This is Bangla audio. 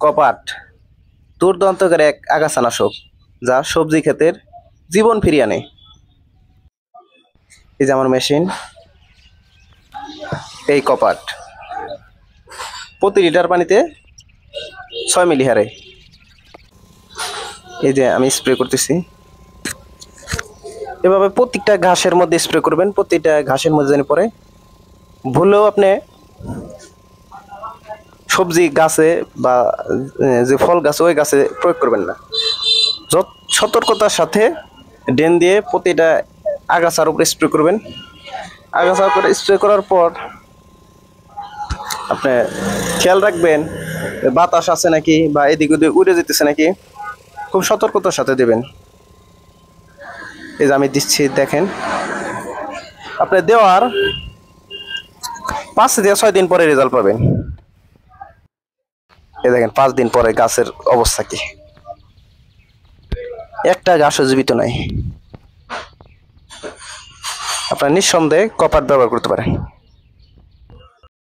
কপাট দুর্দান্তকারী এক আগাছানাশক, যা সবজি ক্ষেতের জীবন ফিরিয়ে আনে। এই যে আমার মেশিন, এই কপাট প্রতি লিটার পানিতে 6 মিলি হারে। এই যে আমি স্প্রে করতেছি, এভাবে প্রত্যেকটা ঘাসের মধ্যে স্প্রে করবেন। প্রত্যেকটা ঘাসের মধ্যে যেন পড়ে। ভুলেও আপনি সবজি গাছে বা যে ফল গাছ ওই গাছে প্রয়োগ করবেন না। যত সতর্কতার সাথে ড্রেন দিয়ে প্রতিটা আগাছার উপরে স্প্রে করবেন। আগাছার উপরে স্প্রে করার পর আপনি খেয়াল রাখবেন বাতাস আছে নাকি বা এদিক ওদিক উড়ে যেতেছে নাকি, খুব সতর্কতার সাথে দেবেন। এই যে আমি দিচ্ছি, দেখেন আপনি দেওয়ার 5 থেকে 6 দিন পরে রেজাল্ট পাবেন। এই দেখেন 5 দিন পরে গাছের অবস্থা কি, একটা গাছও জীবিত নাই। আপনার নিঃসন্দেহে কপাট ব্যবহার করতে পারেন।